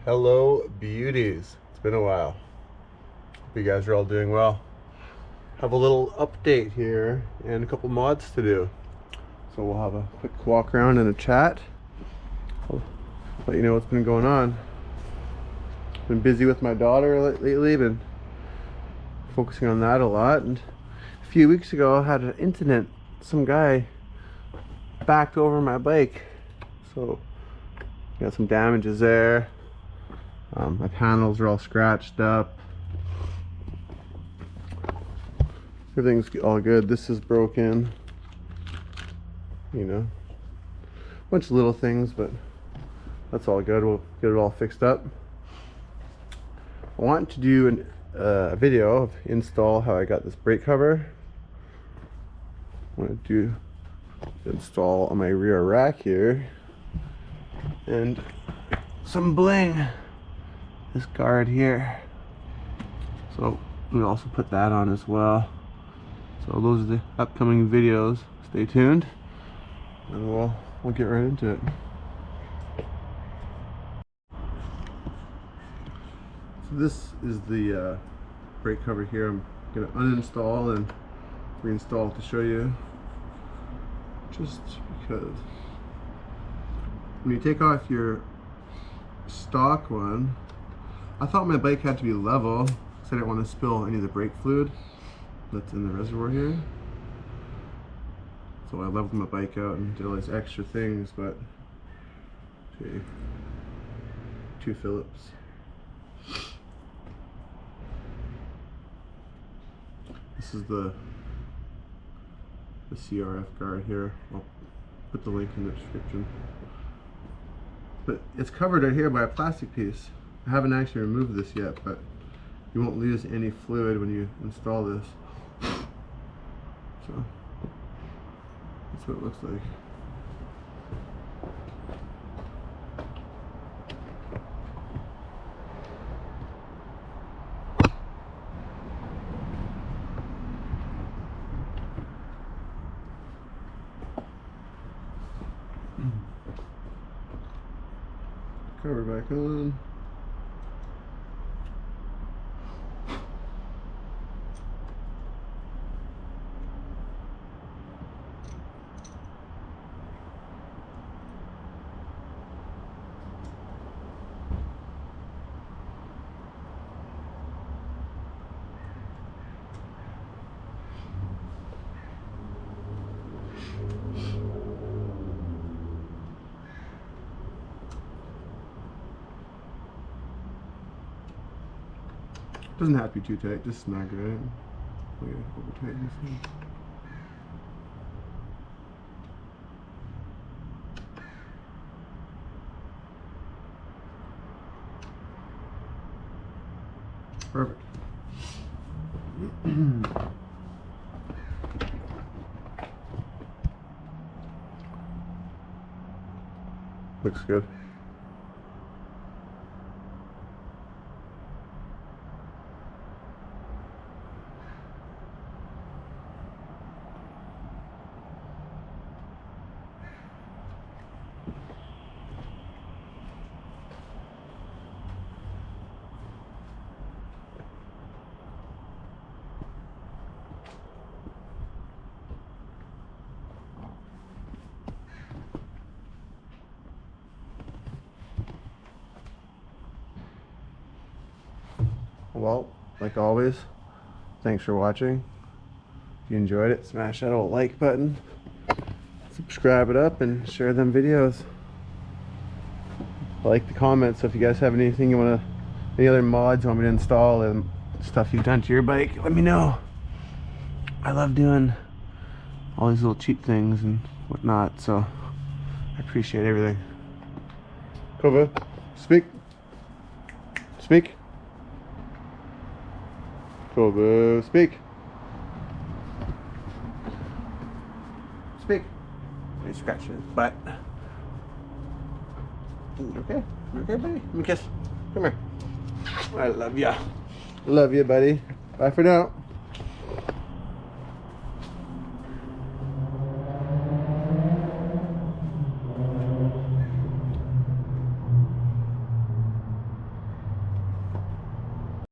Hello beauties, it's been a while. Hope you guys are all doing well. Have a little update here and a couple mods to do, so we'll have a quick walk around and a chat. I'll let you know what's been going on. Been busy with my daughter lately, been focusing on that a lot, and a few weeks ago I had an incident. Some guy backed over my bike, so got some damages there. My panels are all scratched up. Everything's all good. This is broken. You know, a bunch of little things, but that's all good. We'll get it all fixed up. I want to do a video of install how I got this brake cover. I want to install on my rear rack here, and some bling. This guard here, so we also put that on as well. So those are the upcoming videos. Stay tuned, and we'll get right into it. So this is the brake cover here. I'm gonna uninstall and reinstall to show you, just because when you take off your stock one, I thought my bike had to be level because I didn't want to spill any of the brake fluid that's in the reservoir here. So I leveled my bike out and did all these extra things, but okay, 2 Phillips. This is the CRF guard here. I'll put the link in the description. But it's covered right here by a plastic piece. I haven't actually removed this yet, but you won't lose any fluid when you install this. So that's what it looks like. Cover back on. Doesn't have to be too tight, just snug, right? Oh yeah, over tighten this thing. Perfect. Looks good. Well, like always, thanks for watching. If you enjoyed it, smash that old like button, subscribe it up, and share them videos. I like the comments, so if you guys have anything you want to, any other mods you want me to install and stuff you've done to your bike, let me know. I love doing all these little cheap things and whatnot, so I appreciate everything. Kova, speak. Speak. Kova, speak. Speak. He's scratching his butt. You okay? You okay, buddy? Give me a kiss. Come here. I love ya. Love you, buddy. Bye for now.